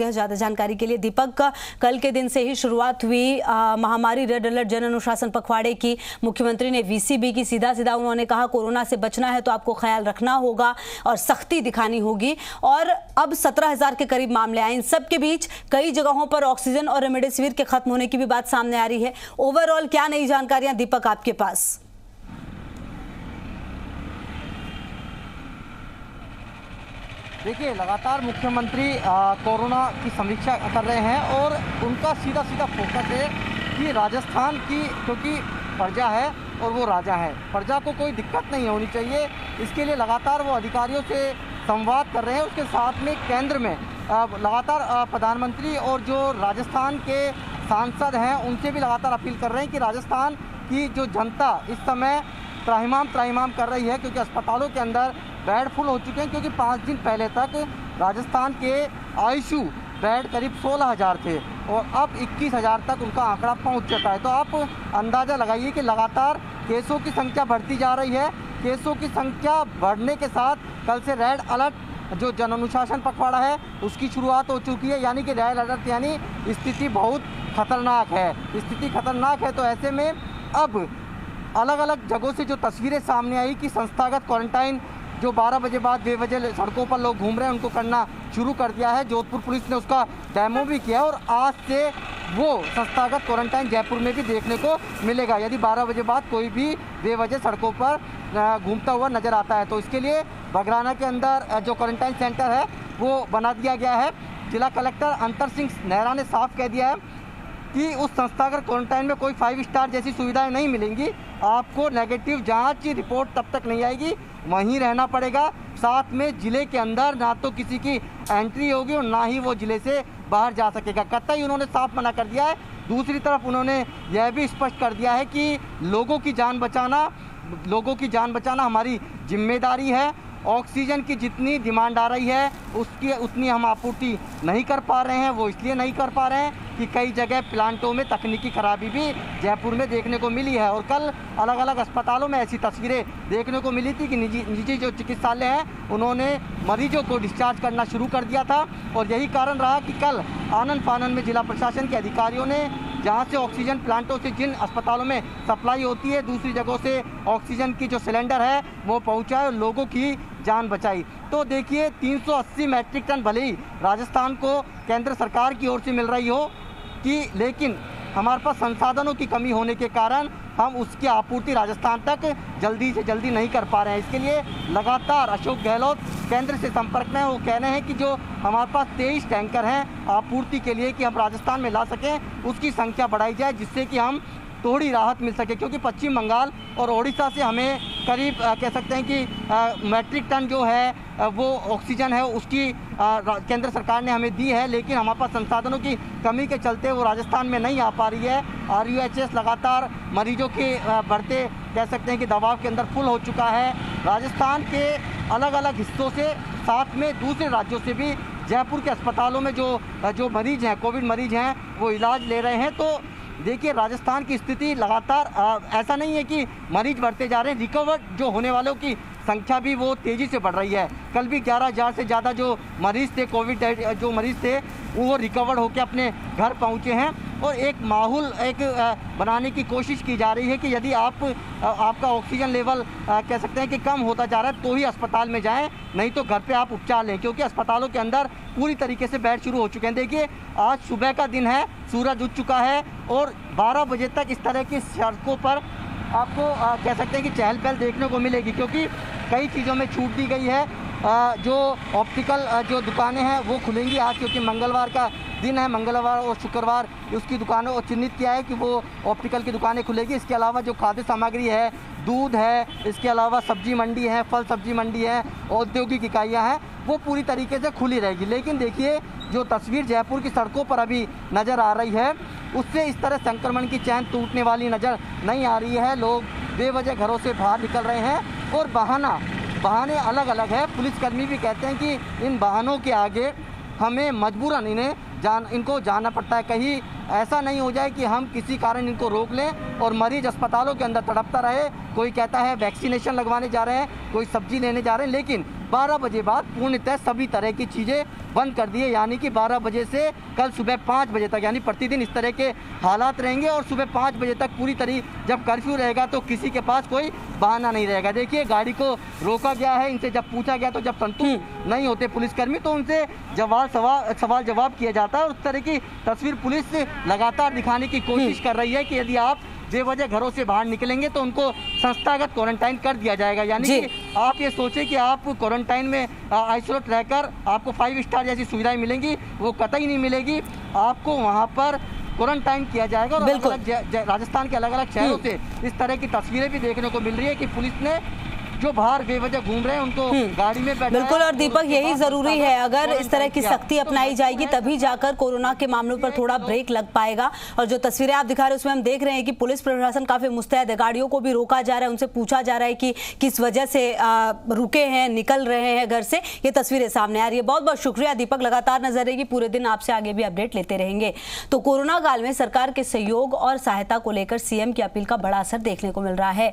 ज्यादा जानकारी के लिए दीपक, कल के दिन से ही शुरुआत हुई महामारी रेड अलर्ट जन अनुशासन पखवाड़े की। मुख्यमंत्री ने वीसीबी की सीधा उन्होंने कहा कोरोना से बचना है तो आपको ख्याल रखना होगा और सख्ती दिखानी होगी। और अब 17,000 के करीब मामले आए। इन सब के बीच कई जगहों पर ऑक्सीजन और रेमडेसिविर के खत्म होने की भी बात सामने आ रही है। ओवरऑल क्या नई जानकारियां दीपक आपके पास? देखिए, लगातार मुख्यमंत्री कोरोना की समीक्षा कर रहे हैं और उनका सीधा फोकस है कि राजस्थान की, क्योंकि प्रजा है और वो राजा है, प्रजा को कोई दिक्कत नहीं होनी चाहिए। इसके लिए लगातार वो अधिकारियों से संवाद कर रहे हैं। उसके साथ में केंद्र में लगातार प्रधानमंत्री और जो राजस्थान के सांसद हैं उनसे भी लगातार अपील कर रहे हैं कि राजस्थान की जो जनता इस समय त्राहिमाम कर रही है, क्योंकि अस्पतालों के अंदर बेड फुल हो चुके हैं। क्योंकि 5 दिन पहले तक राजस्थान के आईसीयू बेड करीब 16,000 थे और अब 21,000 तक उनका आंकड़ा पहुंच चुका है। तो आप अंदाज़ा लगाइए कि लगातार केसों की संख्या बढ़ती जा रही है। केसों की संख्या बढ़ने के साथ कल से रेड अलर्ट जो जन अनुशासन पखवाड़ा है उसकी शुरुआत हो चुकी है। यानी कि रेड अलर्ट यानी स्थिति बहुत खतरनाक है। स्थिति खतरनाक है तो ऐसे में अब अलग अलग जगहों से जो तस्वीरें सामने आई कि संस्थागत क्वारंटाइन जो 12 बजे बाद बेवजह सड़कों पर लोग घूम रहे हैं उनको करना शुरू कर दिया है। जोधपुर पुलिस ने उसका डेमो भी किया और आज से वो संस्थागत क्वारंटाइन जयपुर में भी देखने को मिलेगा। यदि 12 बजे बाद कोई भी बेवजह सड़कों पर घूमता हुआ नज़र आता है तो इसके लिए बगराना के अंदर जो क्वारंटाइन सेंटर है वो बना दिया गया है। जिला कलेक्टर अंतर सिंह नेहरा ने साफ कह दिया है कि उस संस्थागत क्वारंटाइन में कोई 5 स्टार जैसी सुविधाएं नहीं मिलेंगी। आपको नेगेटिव जांच की रिपोर्ट तब तक नहीं आएगी, वहीं रहना पड़ेगा। साथ में ज़िले के अंदर ना तो किसी की एंट्री होगी और ना ही वो ज़िले से बाहर जा सकेगा। कतई उन्होंने साफ मना कर दिया है। दूसरी तरफ उन्होंने यह भी स्पष्ट कर दिया है कि लोगों की जान बचाना हमारी जिम्मेदारी है। ऑक्सीजन की जितनी डिमांड आ रही है उसकी उतनी हम आपूर्ति नहीं कर पा रहे हैं। वो इसलिए नहीं कर पा रहे हैं कि कई जगह प्लांटों में तकनीकी खराबी भी जयपुर में देखने को मिली है। और कल अलग अलग अस्पतालों में ऐसी तस्वीरें देखने को मिली थी कि निजी जो चिकित्सालय हैं उन्होंने मरीजों को डिस्चार्ज करना शुरू कर दिया था। और यही कारण रहा कि कल आनन फानन में जिला प्रशासन के अधिकारियों ने जहां से ऑक्सीजन प्लांटों से जिन अस्पतालों में सप्लाई होती है दूसरी जगहों से ऑक्सीजन की जो सिलेंडर है वो पहुंचाए और लोगों की जान बचाई। तो देखिए 380 मैट्रिक टन भले ही राजस्थान को केंद्र सरकार की ओर से मिल रही हो कि लेकिन हमारे पास संसाधनों की कमी होने के कारण हम उसकी आपूर्ति राजस्थान तक जल्दी से जल्दी नहीं कर पा रहे हैं। इसके लिए लगातार अशोक गहलोत केंद्र से संपर्क में वो कह रहे हैं कि जो हमारे पास 23 टैंकर हैं आपूर्ति के लिए कि हम राजस्थान में ला सकें उसकी संख्या बढ़ाई जाए जिससे कि हम थोड़ी राहत मिल सके। क्योंकि पश्चिम बंगाल और ओडिशा से हमें करीब कह सकते हैं कि मैट्रिक टन जो है वो ऑक्सीजन है उसकी केंद्र सरकार ने हमें दी है, लेकिन हमारे पास संसाधनों की कमी के चलते वो राजस्थान में नहीं आ पा रही है। RUHS लगातार मरीजों के बढ़ते कह सकते हैं कि दबाव के अंदर फुल हो चुका है। राजस्थान के अलग अलग हिस्सों से साथ में दूसरे राज्यों से भी जयपुर के अस्पतालों में जो मरीज हैं कोविड मरीज हैं वो इलाज ले रहे हैं। तो देखिए राजस्थान की स्थिति लगातार ऐसा नहीं है कि मरीज बढ़ते जा रहे हैं, रिकवर्ड जो होने वालों की संख्या भी वो तेज़ी से बढ़ रही है। कल भी 11,000 से ज़्यादा जो मरीज़ थे कोविड जो मरीज़ थे वो रिकवर्ड होकर अपने घर पहुँचे हैं। और एक माहौल बनाने की कोशिश की जा रही है कि यदि आपका ऑक्सीजन लेवल कह सकते हैं कि कम होता जा रहा है तो ही अस्पताल में जाएं, नहीं तो घर पे आप उपचार लें। क्योंकि अस्पतालों के अंदर पूरी तरीके से बेड शुरू हो चुके हैं। देखिए आज सुबह का दिन है, सूरज उग चुका है और 12 बजे तक इस तरह की सड़कों पर आपको कह सकते हैं कि चहल पहल देखने को मिलेगी। क्योंकि कई चीज़ों में छूट दी गई है। जो ऑप्टिकल जो दुकानें हैं वो खुलेंगी आज, क्योंकि मंगलवार का दिन है। मंगलवार और शुक्रवार उसकी दुकानों को चिन्हित किया है कि वो ऑप्टिकल की दुकानें खुलेगी। इसके अलावा जो खाद्य सामग्री है, दूध है, इसके अलावा सब्जी मंडी है, फल सब्जी मंडी है, औद्योगिक इकाइयाँ हैं, वो पूरी तरीके से खुली रहेगी। लेकिन देखिए जो तस्वीर जयपुर की सड़कों पर अभी नज़र आ रही है उससे इस तरह संक्रमण की चैन टूटने वाली नज़र नहीं आ रही है। लोग बेवजह घरों से बाहर निकल रहे हैं और बहाने अलग अलग है। पुलिसकर्मी भी कहते हैं कि इन बहानों के आगे हमें मजबूरन इनको जाना पड़ता है। कहीं ऐसा नहीं हो जाए कि हम किसी कारण इनको रोक लें और मरीज अस्पतालों के अंदर तड़पता रहे। कोई कहता है वैक्सीनेशन लगवाने जा रहे हैं, कोई सब्जी लेने जा रहे हैं, लेकिन 12 बजे बाद पूर्णतः सभी तरह की चीज़ें बंद कर दिए। यानी कि 12 बजे से कल सुबह 5 बजे तक, यानी प्रतिदिन इस तरह के हालात रहेंगे और सुबह 5 बजे तक पूरी तरीके जब कर्फ्यू रहेगा तो किसी के पास कोई बहाना नहीं रहेगा। देखिए गाड़ी को रोका गया है, इनसे जब पूछा गया तो जब संतुष्ट नहीं होते पुलिसकर्मी तो उनसे सवाल जवाब किया जाता है और उस तरह की तस्वीर पुलिस लगातार दिखाने की कोशिश कर रही है कि यदि आप बेवजह घरों से बाहर निकलेंगे तो उनको संस्थागत क्वारंटाइन कर दिया जाएगा। यानी कि आप ये सोचें कि आप क्वारंटाइन में आइसोलेट रहकर आपको 5 स्टार जैसी सुविधाएं मिलेंगी, वो कतई नहीं मिलेगी। आपको वहां पर क्वारंटाइन किया जाएगा। और राजस्थान के अलग अलग शहरों से इस तरह की तस्वीरें भी देखने को मिल रही है कि पुलिस ने जो बाहर बेवजह घूम रहे हैं उनको गाड़ी में बैठाया। बिल्कुल, और दीपक यही जरूरी है, अगर इस तरह की सख्ती अपनाई जाएगी तभी जाकर कोरोना के मामलों पर थोड़ा ब्रेक लग पाएगा। और जो तस्वीरें आप दिखा रहे हैं उसमें हम देख रहे हैं कि पुलिस प्रशासन काफी मुस्तैद है, गाड़ियों को भी रोका जा रहा है, उनसे पूछा जा रहा है कि किस वजह से रुके हैं, निकल रहे हैं घर से। ये तस्वीरें सामने आ रही है। बहुत बहुत शुक्रिया दीपक, लगातार नजर रहेगी, पूरे दिन आपसे आगे भी अपडेट लेते रहेंगे। तो कोरोना काल में सरकार के सहयोग और सहायता को लेकर सीएम की अपील का बड़ा असर देखने को मिल रहा है।